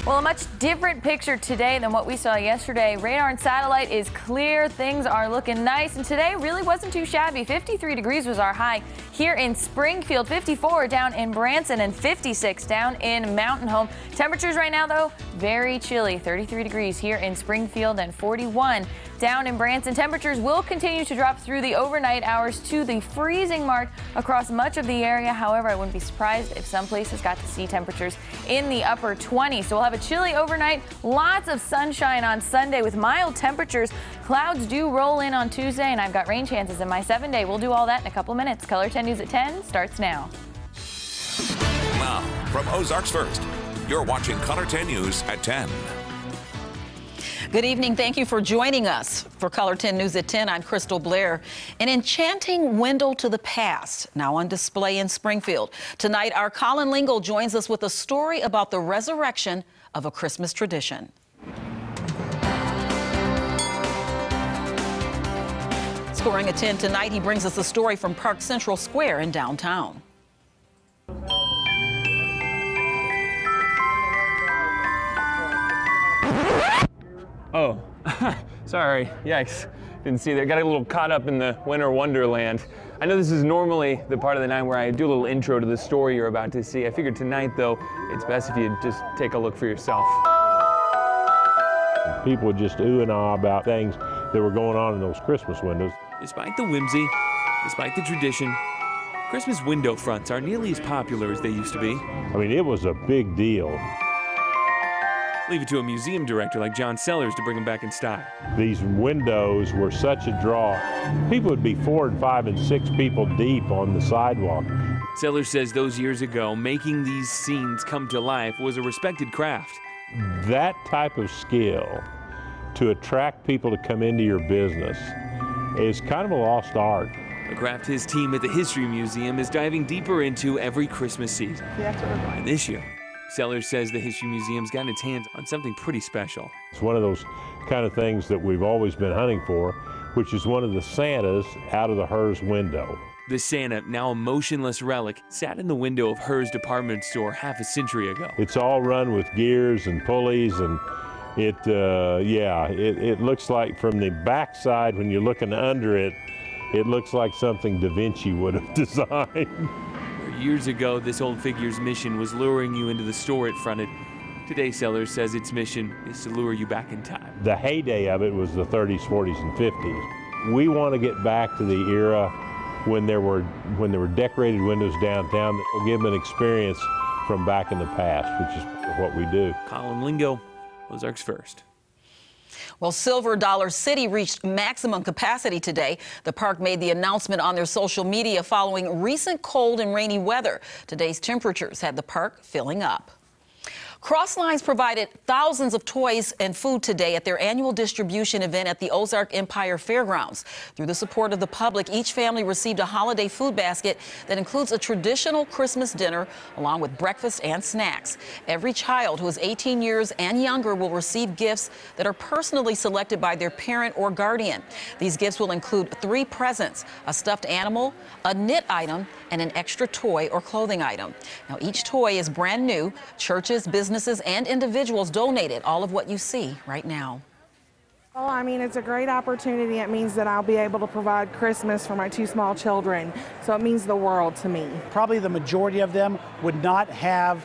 Well, a much different picture today than what we saw yesterday. Radar and satellite is clear. Things are looking nice, and today really wasn't too shabby. 53 degrees was our high here in Springfield, 54 down in Branson, and 56 down in Mountain Home. Temperatures right now, though, very chilly. 33 degrees here in Springfield and 41 down in Branson. Temperatures will continue to drop through the overnight hours to the freezing mark across much of the area. However, I wouldn't be surprised if some places got to see temperatures in the upper 20s. So we'll have a chilly overnight, lots of sunshine on Sunday with mild temperatures. Clouds do roll in on Tuesday, and I've got rain chances in my 7-day. We'll do all that in a couple minutes. Color 10 News at 10 starts now. Now, from Ozarks First, you're watching Color 10 News at 10. Good evening. Thank you for joining us for Color 10 News at 10. I'm Crystal Blair. An enchanting window to the past now on display in Springfield. Tonight, our Colin Lingle joins us with a story about the resurrection of a Christmas tradition. Scoring a 10 tonight, he brings us a story from Park Central Square in downtown. Oh, sorry. Yikes. Didn't see that. Got a little caught up in the winter wonderland. I know this is normally the part of the night where I do a little intro to the story you're about to see. I figured tonight, though, it's best if you just take a look for yourself. People would just ooh and ah about things that were going on in those Christmas windows. Despite the whimsy, despite the tradition, Christmas window fronts aren't nearly as popular as they used to be. I mean, it was a big deal. Leave it to a museum director like John Sellers to bring them back in style. These windows were such a draw. People would be 4 and 5 and 6 people deep on the sidewalk. Sellers says those years ago, making these scenes come to life was a respected craft. That type of skill to attract people to come into your business is kind of a lost art. A craft his team at the History Museum is diving deeper into every Christmas season. And this year, Sellers says the History Museum's gotten its hands on something pretty special. It's one of those kind of things that we've always been hunting for, which is one of the Santas out of the Hers window. The Santa, now a motionless relic, sat in the window of Hers department store half a century ago. It's all run with gears and pulleys, and it looks like from the backside when you're looking under it, it looks like something Da Vinci would have designed. Years ago, this old figure's mission was luring you into the store it fronted. Today, Sellers says its mission is to lure you back in time. The heyday of it was the 30s, 40s, and 50s. We want to get back to the era when there were decorated windows downtown that will give them an experience from back in the past, which is what we do. Colin Lingo, Ozarks First. Well, Silver Dollar City reached maximum capacity today. The park made the announcement on their social media following recent cold and rainy weather. Today's temperatures had the park filling up. Crosslines provided thousands of toys and food today at their annual distribution event at the Ozark Empire Fairgrounds. Through the support of the public, each family received a holiday food basket that includes a traditional Christmas dinner along with breakfast and snacks. Every child who is 18 years and younger will receive gifts that are personally selected by their parent or guardian. These gifts will include 3 presents, a stuffed animal, a knit item, and an extra toy or clothing item. Now, each toy is brand new. Churches, businesses, and individuals donated all of what you see right now. Well, I mean, it's a great opportunity. It means that I'll be able to provide Christmas for my 2 small children. So it means the world to me. Probably the majority of them would not have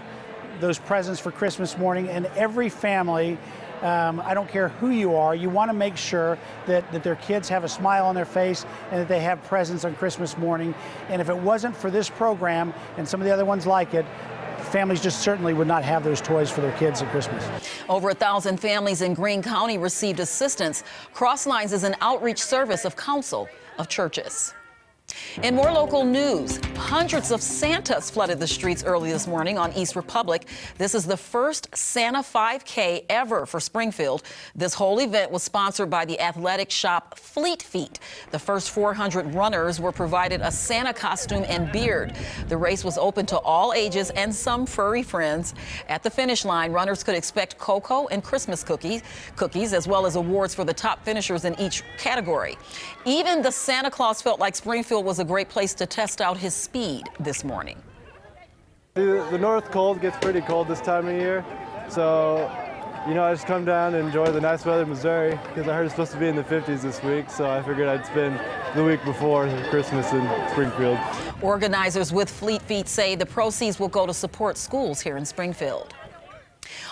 those presents for Christmas morning, and every family, I don't care who you are, you want to make sure that their kids have a smile on their face and that they have presents on Christmas morning. And if it wasn't for this program and some of the other ones like it, families just certainly would not have those toys for their kids at Christmas. Over 1,000 families in Greene County received assistance. Crosslines is an outreach service of Council of Churches. In more local news, hundreds of Santas flooded the streets early this morning on East Republic. This is the first Santa 5K ever for Springfield. This whole event was sponsored by the athletic shop Fleet Feet. The first 400 runners were provided a Santa costume and beard. The race was open to all ages and some furry friends. At the finish line, runners could expect cocoa and Christmas cookies, as well as awards for the top finishers in each category. Even the Santa Claus felt like Springfield was a great place to test out his speed this morning. The North cold gets pretty cold this time of year, So, you know, I just come down and enjoy the nice weather in Missouri because I heard it's supposed to be in the 50s this week. So I figured I'd spend the week before Christmas in Springfield. Organizers with Fleet Feet say the proceeds will go to support schools here in Springfield.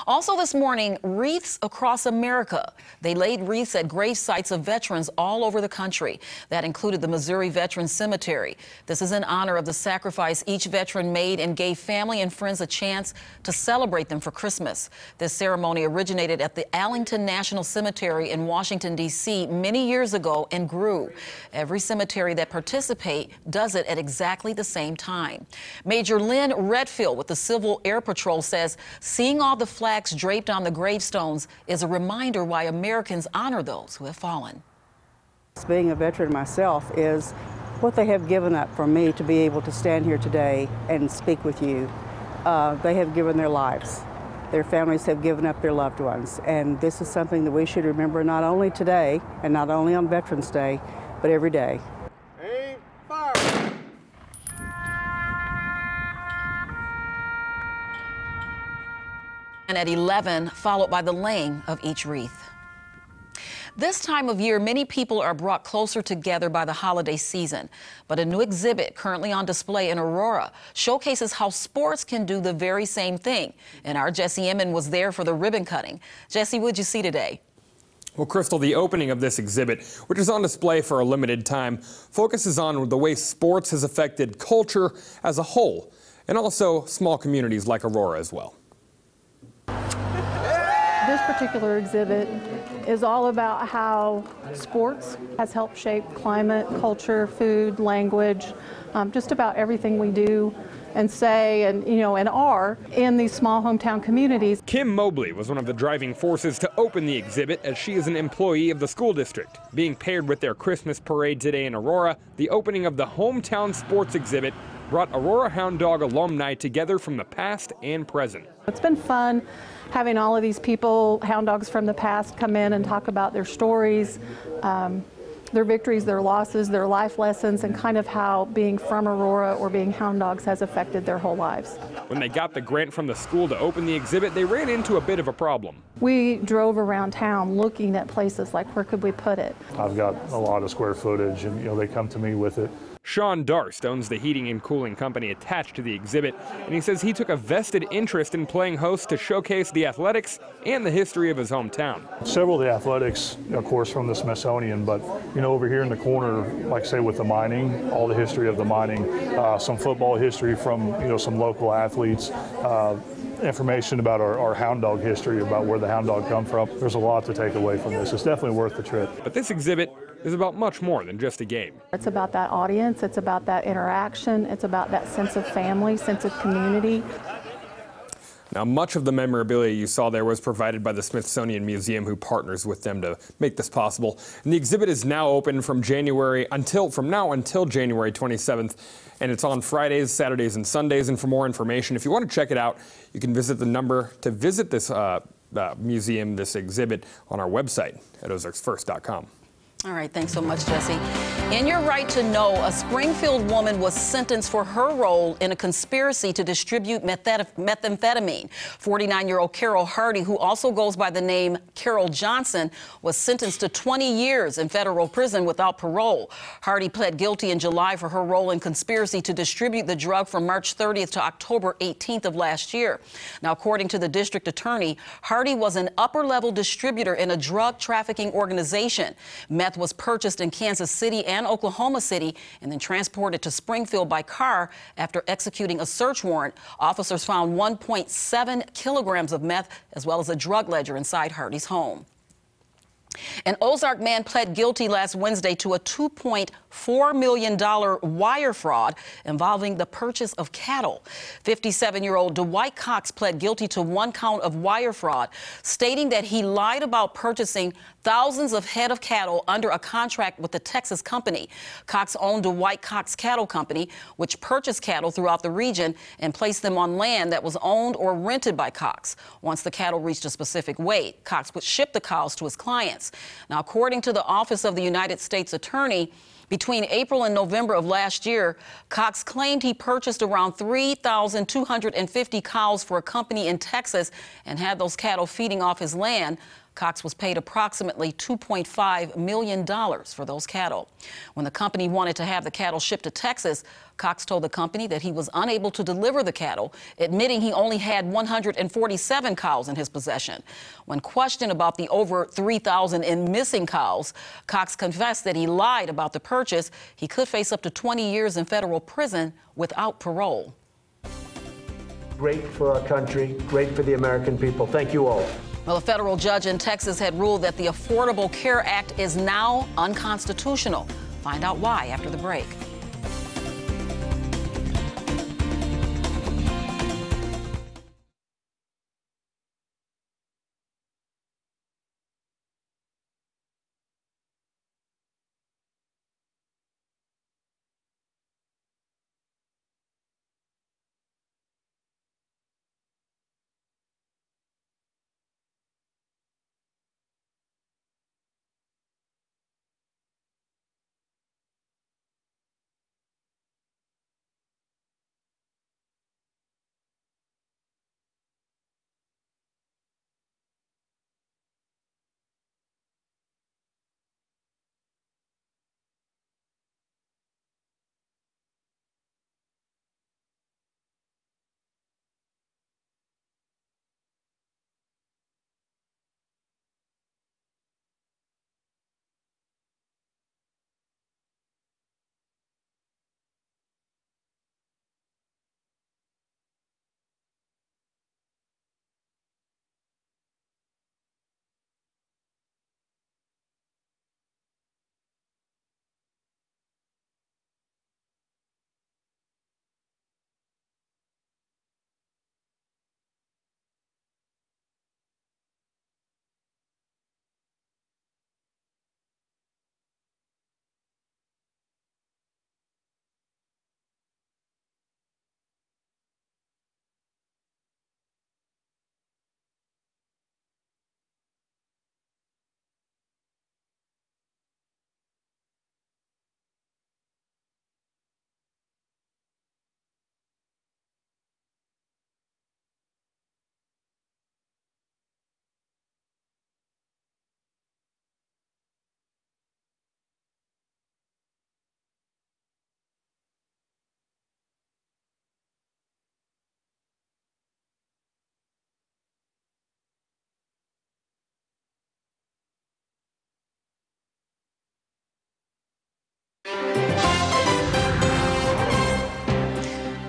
Also this morning, wreaths across America. They laid wreaths at grave sites of veterans all over the country. That included the Missouri Veterans Cemetery. This is in honor of the sacrifice each veteran made and gave family and friends a chance to celebrate them for Christmas. This ceremony originated at the Arlington National Cemetery in Washington, D.C. many years ago and grew. Every cemetery that participates does it at exactly the same time. Major Lynn Redfield with the Civil Air Patrol says seeing all the flags draped on the gravestones is a reminder why Americans honor those who have fallen. Being a veteran myself is what they have given up for me to be able to stand here today and speak with you. They have given their lives. Their families have given up their loved ones. And this is something that we should remember not only today and not only on Veterans Day, but every day. Aim, fire! And at 11, followed by the laying of each wreath. This time of year, many people are brought closer together by the holiday season. But a new exhibit currently on display in Aurora showcases how sports can do the very same thing. And our Jesse Emmon was there for the ribbon cutting. Jesse, what'd you see today? Well, Crystal, the opening of this exhibit, which is on display for a limited time, focuses on the way sports has affected culture as a whole, and also small communities like Aurora as well. This particular exhibit is all about how sports has helped shape climate, culture, food, language, just about everything we do and say and are in these small hometown communities. Kim Mobley was one of the driving forces to open the exhibit, as she is an employee of the school district. Being paired with their Christmas parade today in Aurora, the opening of the hometown sports exhibit brought Aurora Hound Dog alumni together from the past and present. It's been fun having all of these people, hound dogs from the past, come in and talk about their stories, their victories, their losses, their life lessons, and kind of how being from Aurora or being hound dogs has affected their whole lives. When they got the grant from the school to open the exhibit, they ran into a bit of a problem. We drove around town looking at places like, where could we put it? I've got a lot of square footage, and they come to me with it. Sean Darst owns the heating and cooling company attached to the exhibit, and he says he took a vested interest in playing host to showcase the athletics and the history of his hometown. Several of the athletics, of course, from the Smithsonian, but over here in the corner, like say with the mining, all the history of the mining, some football history from some local athletes, information about our hound dog history, about where the hound dog come from. There's a lot to take away from this. It's definitely worth the trip. But this exhibit is about much more than just a game. It's about that audience, it's about that interaction, it's about that sense of family, sense of community. Now, much of the memorabilia you saw there was provided by the Smithsonian Museum, who partners with them to make this possible. And the exhibit is now open from now until January 27th, and it's on Fridays, Saturdays, and Sundays. And for more information, if you want to check it out, you can visit the number to visit this museum, this exhibit, on our website at ozarksfirst.com. All right, thanks so much, Jesse. In your right to know, a Springfield woman was sentenced for her role in a conspiracy to distribute methamphetamine. 49-year-old Carol Hardy, who also goes by the name Carol Johnson, was sentenced to 20 years in federal prison without parole. Hardy pled guilty in July for her role in conspiracy to distribute the drug from March 30th to October 18th of last year. Now, according to the district attorney, Hardy was an upper-level distributor in a drug trafficking organization. Meth was purchased in Kansas City and Oklahoma City and then transported to Springfield by car. After executing a search warrant, officers found 1.7 kilograms of meth as well as a drug ledger inside Hardy's home. An Ozark man pled guilty last Wednesday to a $2.4 million wire fraud involving the purchase of cattle. 57-year-old Dwight Cox pled guilty to one count of wire fraud, stating that he lied about purchasing thousands of head of cattle under a contract with the Texas company. Cox owned Dwight Cox Cattle Company, which purchased cattle throughout the region and placed them on land that was owned or rented by Cox. Once the cattle reached a specific weight, Cox would ship the cows to his clients. Now, according to the Office of the United States Attorney, Between April and November of last year, Cox claimed he purchased around 3,250 cows for a company in Texas and had those cattle feeding off his land. Cox was paid approximately $2.5 million for those cattle. When the company wanted to have the cattle shipped to Texas, Cox told the company that he was unable to deliver the cattle, admitting he only had 147 cows in his possession. When questioned about the over 3,000 in missing cows, Cox confessed that he lied about the purchase. He could face up to 20 years in federal prison without parole. Great for our country, great for the American people. Thank you all. Well, a federal judge in Texas had ruled that the Affordable Care Act is now unconstitutional. Find out why after the break.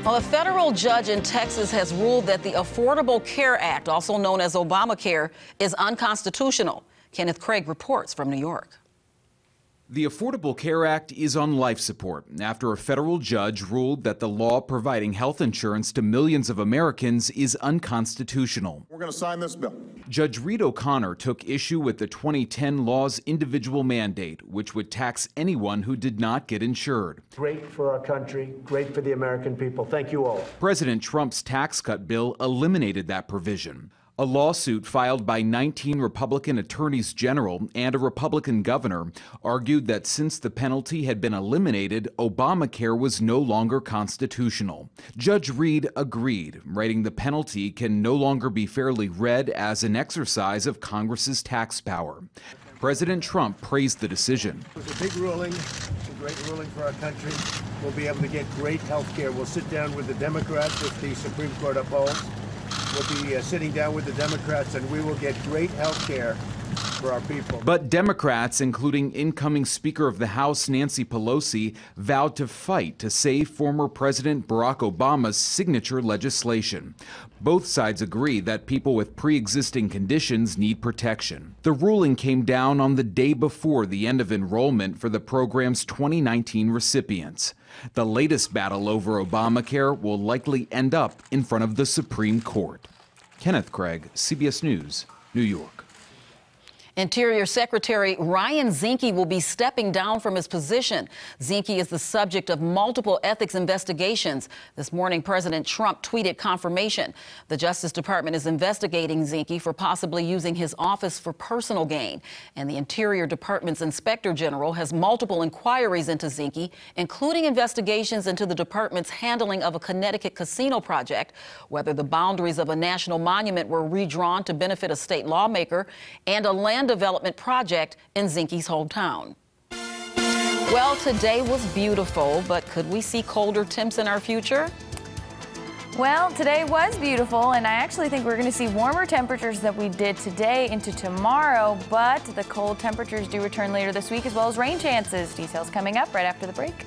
Well, a federal judge in Texas has ruled that the Affordable Care Act, also known as Obamacare, is unconstitutional. Kenneth Craig reports from New York. The Affordable Care Act is on life support after a federal judge ruled that the law providing health insurance to millions of Americans is unconstitutional. We're going to sign this bill. Judge Reed O'Connor took issue with the 2010 law's individual mandate, which would tax anyone who did not get insured. Great for our country, great for the American people. Thank you all. President Trump's tax cut bill eliminated that provision. A lawsuit filed by 19 Republican attorneys general and a Republican governor argued that since the penalty had been eliminated, Obamacare was no longer constitutional. Judge Reed agreed, writing the penalty can no longer be fairly read as an exercise of Congress's tax power. President Trump praised the decision. It was a big ruling, a great ruling for our country. We'll be able to get great health care. We'll sit down with the Democrats if the Supreme Court upholds. We'll be sitting down with the Democrats, and we will get great health care for our people. But Democrats, including incoming Speaker of the House Nancy Pelosi, vowed to fight to save former President Barack Obama's signature legislation. Both sides agree that people with pre-existing conditions need protection. The ruling came down on the day before the end of enrollment for the program's 2019 recipients. The latest battle over Obamacare will likely end up in front of the Supreme Court. Kenneth Craig, CBS News, New York. Interior Secretary Ryan Zinke will be stepping down from his position. Zinke is the subject of multiple ethics investigations. This morning, President Trump tweeted confirmation. The Justice Department is investigating Zinke for possibly using his office for personal gain. And the Interior Department's Inspector General has multiple inquiries into Zinke, including investigations into the department's handling of a Connecticut casino project, whether the boundaries of a national monument were redrawn to benefit a state lawmaker, and a land development project in Zinke's hometown. Well, today was beautiful, but could we see colder temps in our future? Well, today was beautiful, and I actually think we're going to see warmer temperatures than we did today into tomorrow, but the cold temperatures do return later this week, as well as rain chances. Details coming up right after the break.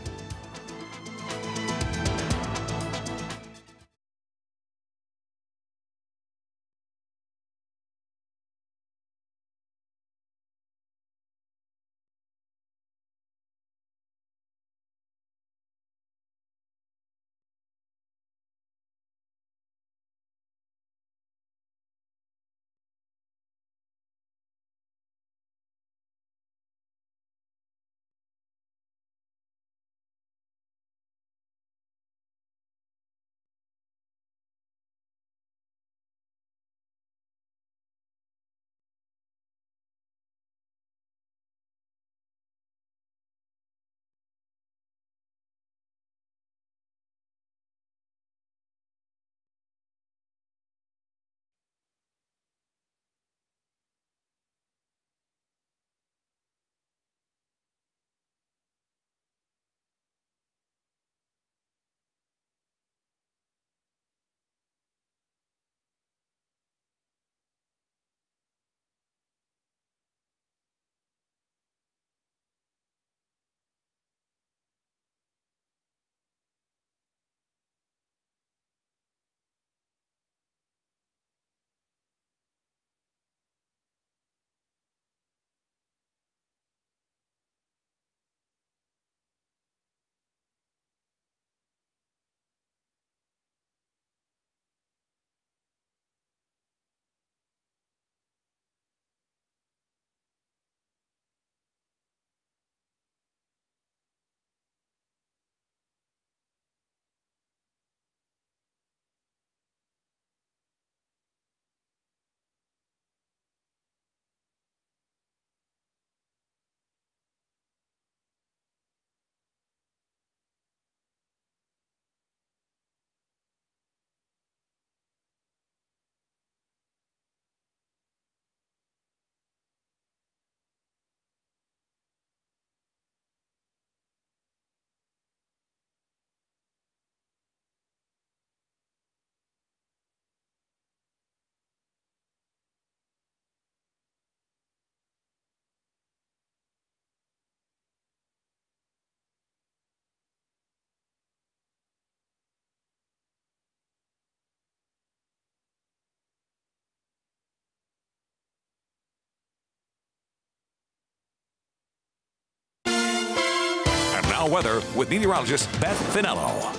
Now weather with meteorologist Beth Finello.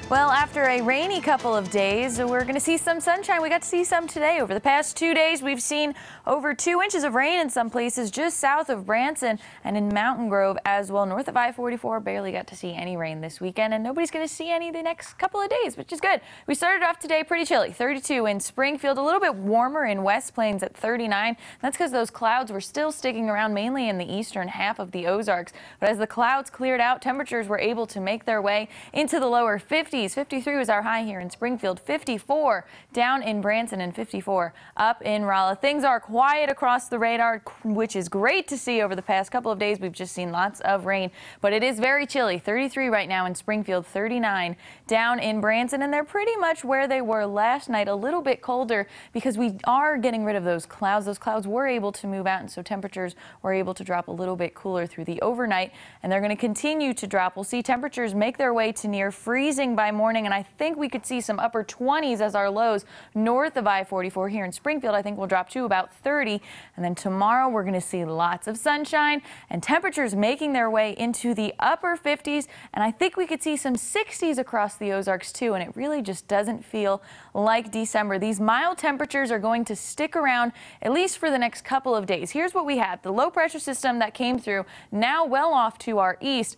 Well, after a rainy couple of days, we're going to see some sunshine. We got to see some today. Over the past 2 days, we've seen over 2 inches of rain in some places just south of Branson and in Mountain Grove as well. North of I-44, barely got to see any rain this weekend, and nobody's going to see any the next couple of days, which is good. We started off today pretty chilly, 32 in Springfield, a little bit warmer in West Plains at 39. That's because those clouds were still sticking around mainly in the eastern half of the Ozarks. But as the clouds cleared out, temperatures were able to make their way into the lower 50s. 53 was our high here in Springfield, 54 down in Branson, and 54 up in Rolla. Things are quiet across the radar, which is great to see. Over the past couple of days, we've just seen lots of rain, but it is very chilly. 33 right now in Springfield, 39 down in Branson, and they're pretty much where they were last night, a little bit colder because we are getting rid of those clouds. Those clouds were able to move out, and so temperatures were able to drop a little bit cooler through the overnight, and they're going to continue to drop. We'll see temperatures make their way to near freezing by by morning, and I think we could see some upper 20s as our lows north of I-44 here in Springfield. I think we'll drop to about 30. And then tomorrow we're going to see lots of sunshine and temperatures making their way into the upper 50s. And I think we could see some 60s across the Ozarks too. And it really just doesn't feel like December. These mild temperatures are going to stick around at least for the next couple of days. Here's what we have. The low pressure system that came through now well off to our east.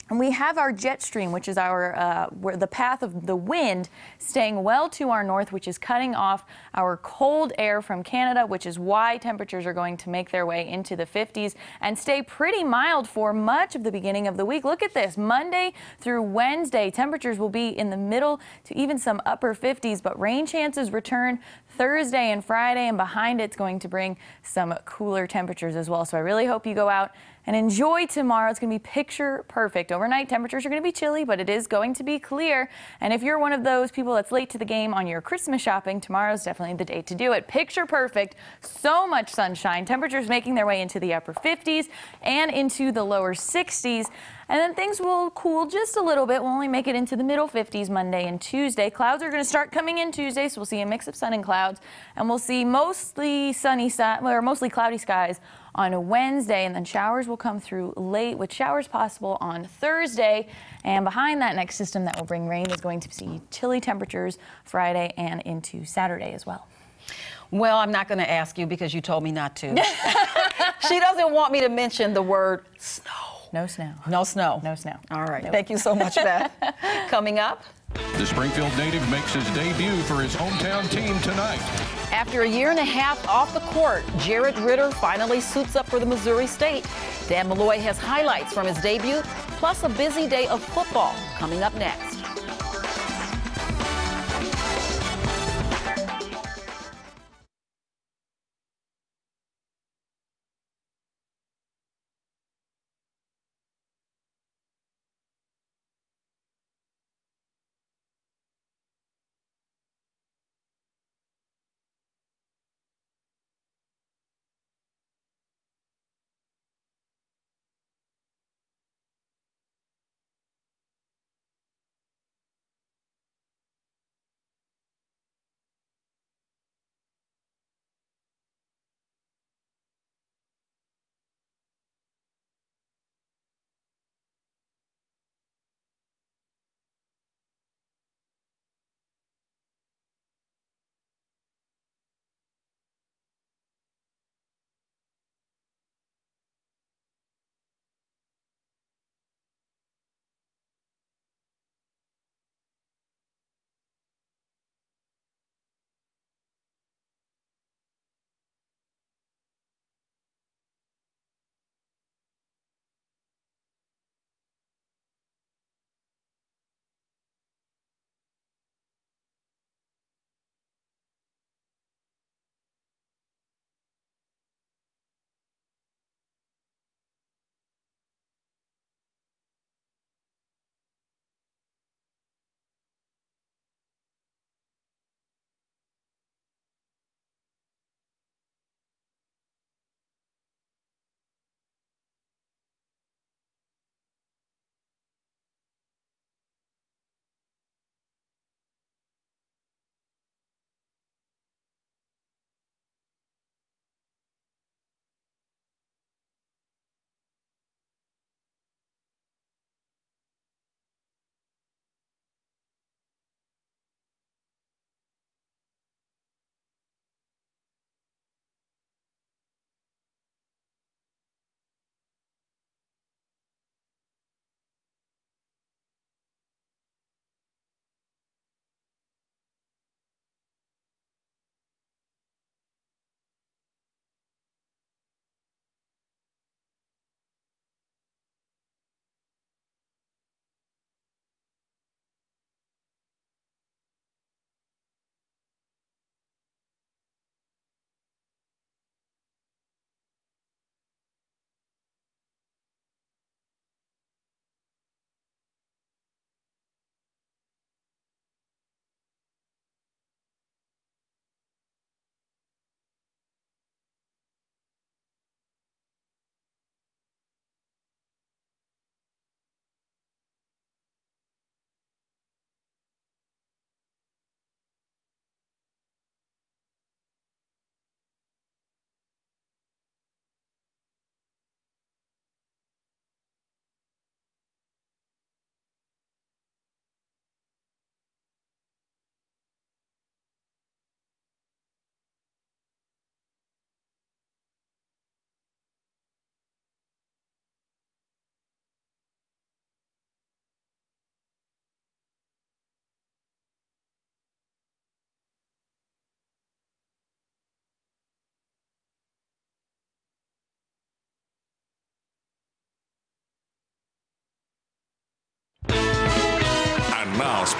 And we have our jet stream, which is our where the path of the wind, staying well to our north, which is cutting off our cold air from Canada, which is why temperatures are going to make their way into the 50s and stay pretty mild for much of the beginning of the week. Look at this. Monday through Wednesday, temperatures will be in the middle to even some upper 50s, but rain chances return Thursday and Friday, and behind it's going to bring some cooler temperatures as well. So I really hope you go out and enjoy tomorrow. It's going to be picture perfect. Overnight temperatures are going to be chilly, but it is going to be clear. And if you're one of those people that's late to the game on your Christmas shopping, tomorrow's definitely the day to do it. Picture perfect. So much sunshine. Temperatures making their way into the upper 50s and into the lower 60s. And then things will cool just a little bit. We'll only make it into the middle 50s Monday and Tuesday. Clouds are going to start coming in Tuesday, so we'll see a mix of sun and clouds. And we'll see mostly mostly cloudy skies on Wednesday, and then showers will come through late with showers possible on Thursday. And behind that next system that will bring rain is going to see chilly temperatures Friday and into Saturday as well. Well, I'm not going to ask you because you told me not to. She doesn't want me to mention the word snow. No snow. No snow. No snow. All right. Nope. Thank you so much, Beth. Coming up. The Springfield native makes his debut for his hometown team tonight. After a year and a half off the court, Jared Ritter finally suits up for the Missouri State. Dan Malloy has highlights from his debut, plus a busy day of football coming up next.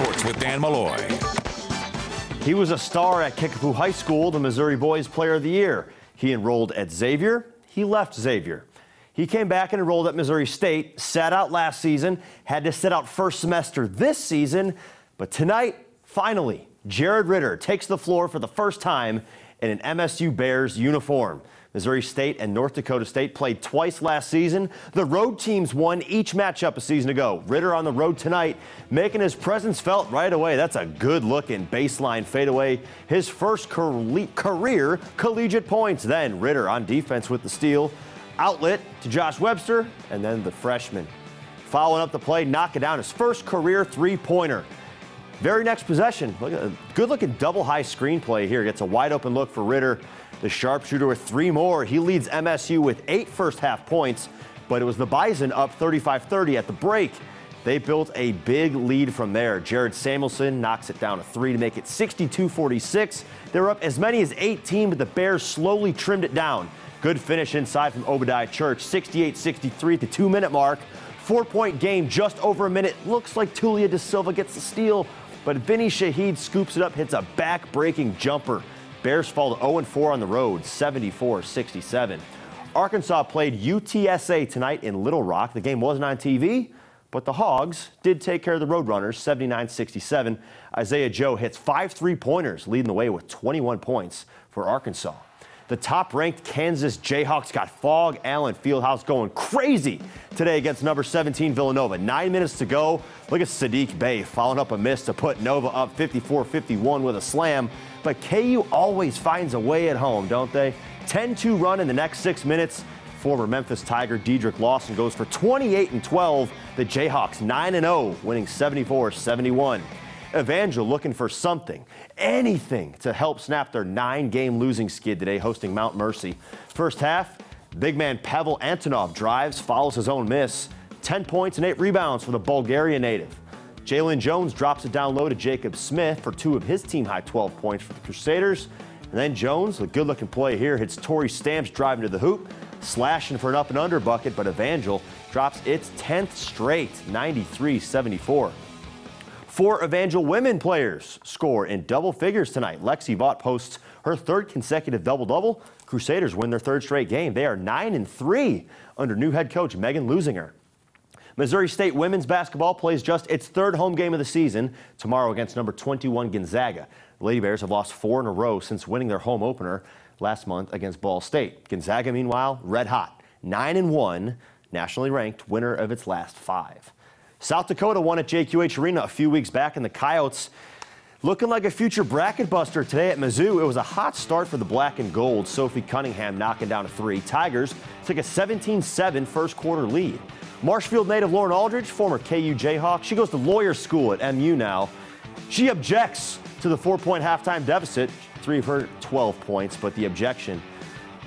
Sports with Dan Malloy. He was a star at Kickapoo High School, the Missouri Boys Player of the Year. He enrolled at Xavier. He left Xavier. He came back and enrolled at Missouri State, sat out last season, had to sit out first semester this season. But tonight, finally, Jared Ritter takes the floor for the first time in an MSU Bears uniform. Missouri State and North Dakota State played twice last season. The road teams won each matchup a season ago. Ritter on the road tonight, making his presence felt right away. That's a good-looking baseline fadeaway. His first career collegiate points. Then Ritter on defense with the steal. Outlet to Josh Webster, and then the freshman. Following up the play, knocking down his first career three-pointer. Very next possession, look at a good-looking double-high screenplay here. Gets a wide-open look for Ritter. The sharpshooter with 3 more. He leads MSU with 8 first-half points, but it was the Bison up 35-30 at the break. They built a big lead from there. Jared Samuelson knocks it down to 3 to make it 62-46. They were up as many as 18, but the Bears slowly trimmed it down. Good finish inside from Obadiah Church, 68-63 at the 2-minute mark. 4-point game, just over a minute. Looks like Tulia De Silva gets the steal, but Vinny Shaheed scoops it up, hits a back-breaking jumper. Bears fall to 0-4 on the road, 74-67. Arkansas played UTSA tonight in Little Rock. The game wasn't on TV, but the Hogs did take care of the Roadrunners, 79-67. Isaiah Joe hits 5 3-pointers, leading the way with 21 points for Arkansas. The top-ranked Kansas Jayhawks got Fog Allen Fieldhouse going crazy today against number 17 Villanova. 9 minutes to go. Look at Sadiq Bey following up a miss to put Nova up 54-51 with a slam. But KU always finds a way at home, don't they? 10-2 run in the next 6 minutes. Former Memphis Tiger Dedrick Lawson goes for 28-12. The Jayhawks 9-0, winning 74-71. Evangel looking for something, anything to help snap their 9-game losing skid today, hosting Mount Mercy. First half, big man Pavel Antonov drives, follows his own miss. 10 points and 8 rebounds for the Bulgaria native. Jalen Jones drops it down low to Jacob Smith for 2 of his team-high 12 points for the Crusaders. And then Jones, a good-looking play here, hits Torrey Stamps driving to the hoop, slashing for an up-and-under bucket, but Evangel drops its 10th straight, 93-74. 4 Evangel women players score in double figures tonight. Lexi Vaught posts her 3rd consecutive double-double. Crusaders win their 3rd straight game. They are 9-3 under new head coach Megan Lusinger. Missouri State women's basketball plays just its 3rd home game of the season tomorrow against number 21 Gonzaga. The Lady Bears have lost 4 in a row since winning their home opener last month against Ball State. Gonzaga, meanwhile, red hot, 9-1, nationally ranked, winner of its last 5. South Dakota won at JQH Arena a few weeks back, and the Coyotes looking like a future bracket buster today at Mizzou. It was a hot start for the black and gold. Sophie Cunningham knocking down a 3. Tigers took a 17-7 first quarter lead. Marshfield native Lauren Aldridge, former KU Jayhawk, she goes to lawyer school at MU now. She objects to the 4-point halftime deficit, 3 of her 12 points, but the objection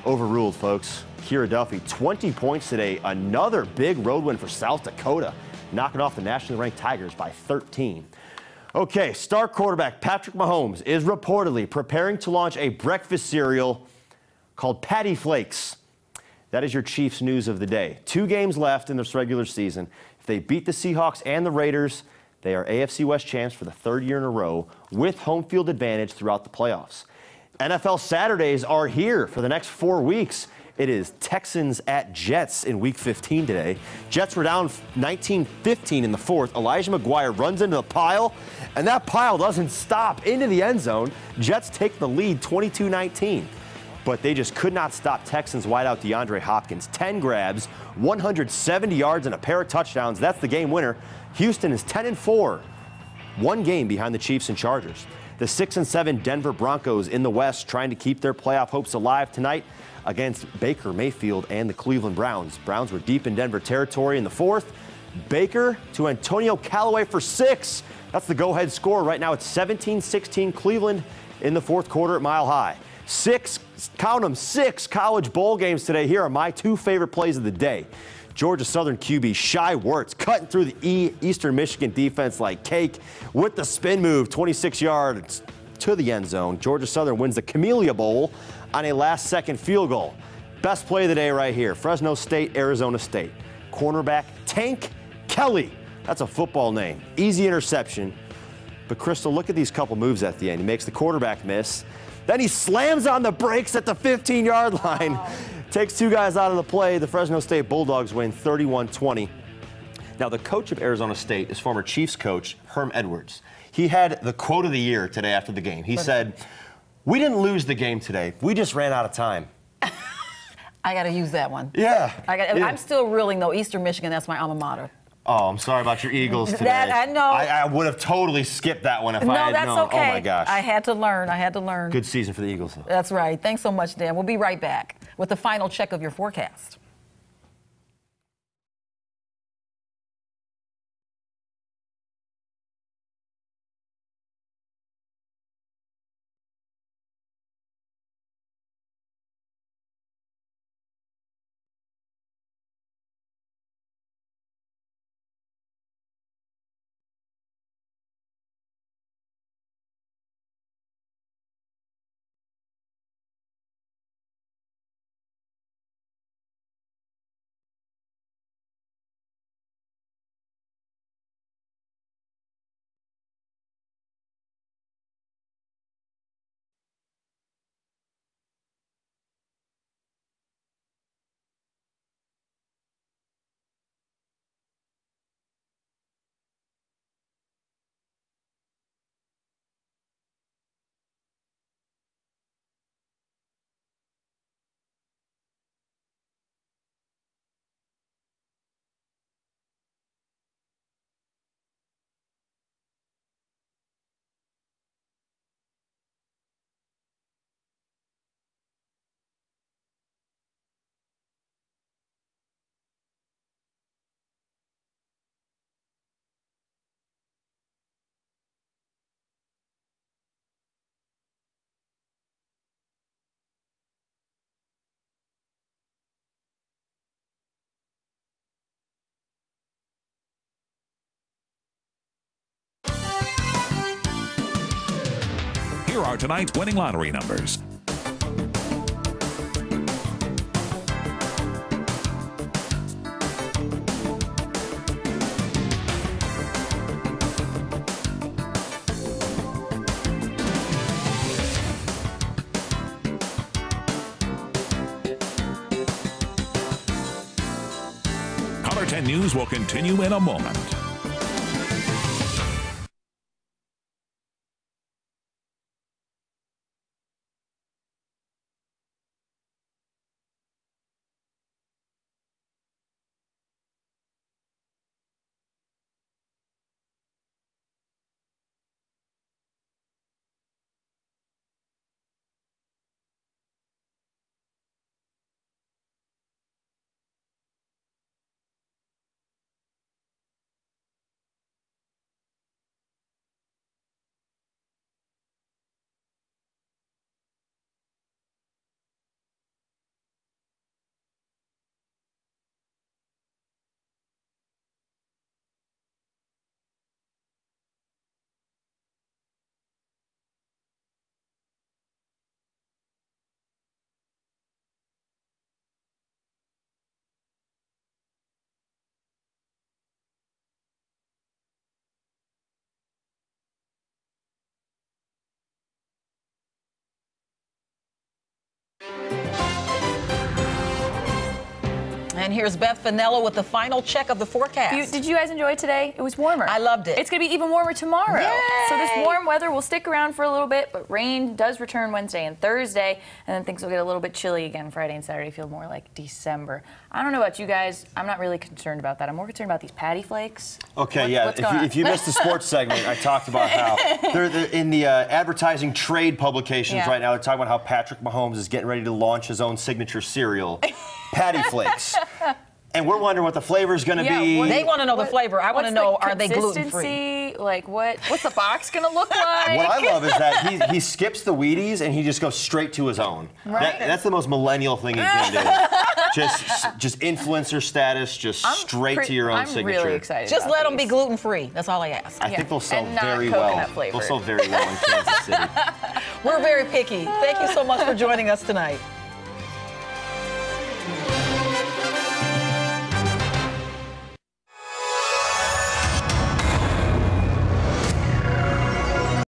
overruled, folks. Kira Duffy, 20 points today, another big road win for South Dakota, knocking off the nationally ranked Tigers by 13. Okay, star quarterback Patrick Mahomes is reportedly preparing to launch a breakfast cereal called Patty Flakes. That is your Chiefs news of the day. 2 games left in this regular season. If they beat the Seahawks and the Raiders, they are AFC West champs for the 3rd year in a row with home field advantage throughout the playoffs. NFL Saturdays are here for the next 4 weeks. It is Texans at Jets in Week 15 today. Jets were down 19-15 in the 4th. Elijah McGuire runs into the pile, and that pile doesn't stop into the end zone. Jets take the lead 22-19. But they just could not stop Texans wideout DeAndre Hopkins. 10 grabs, 170 yards, and a pair of touchdowns. That's the game winner. Houston is 10-4, 1 game behind the Chiefs and Chargers. The 6-7 Denver Broncos in the West trying to keep their playoff hopes alive tonight against Baker Mayfield and the Cleveland Browns. Browns were deep in Denver territory in the 4th. Baker to Antonio Callaway for 6. That's the go-ahead score. Right now it's 17-16 Cleveland in the 4th quarter at Mile High. 6, count them, 6 college bowl games today. Here are my 2 favorite plays of the day. Georgia Southern QB Shai Werts cutting through the Eastern Michigan defense like cake with the spin move, 26 yards to the end zone. Georgia Southern wins the Camellia Bowl on a last-second field goal. Best play of the day right here. Fresno State, Arizona State. Cornerback Tank Kelly. That's a football name. Easy interception. But Crystal, look at these couple moves at the end. He makes the quarterback miss. Then he slams on the brakes at the 15-yard line. Wow. Takes two guys out of the play. The Fresno State Bulldogs win 31-20. Now, the coach of Arizona State is former Chiefs coach Herm Edwards. He had the quote of the year today after the game. He said, "We didn't lose the game today. We just ran out of time." I got to use that one. Yeah. I'm still reeling, though. Eastern Michigan, that's my alma mater. Oh, I'm sorry about your Eagles today. I know. I would have totally skipped that one if I had known. No, that's okay. Oh, my gosh. I had to learn. Good season for the Eagles, though. That's right. Thanks so much, Dan. We'll be right back with the final check of your forecast. Here are tonight's winning lottery numbers. Color 10 News will continue in a moment. And here's Beth Fennella with the final check of the forecast. Did you guys enjoy today? It was warmer. I loved it. It's going to be even warmer tomorrow. Yay! So this warm weather will stick around for a little bit, but rain does return Wednesday and Thursday, and then things will get a little bit chilly again Friday and Saturday. Feel more like December. I don't know about you guys. I'm not really concerned about that. I'm more concerned about these patty flakes. Okay, if you missed the sports segment, I talked about how they're in the advertising trade publications right now. They're talking about how Patrick Mahomes is getting ready to launch his own signature cereal, Patty Flakes. And we're wondering what the flavor is going to be. They want to know the flavor. I want to know, are they gluten-free? Like, what's the box going to look like? What I love is that he skips the Wheaties and he just goes straight to his own. Right. That's the most millennial thing he can do. Just influencer status, straight to your own signature. I'm really excited. Just let them be gluten-free. That's all I ask. I think they'll sell very well. They'll sell very well in Kansas City. We're very picky. Thank you so much for joining us tonight.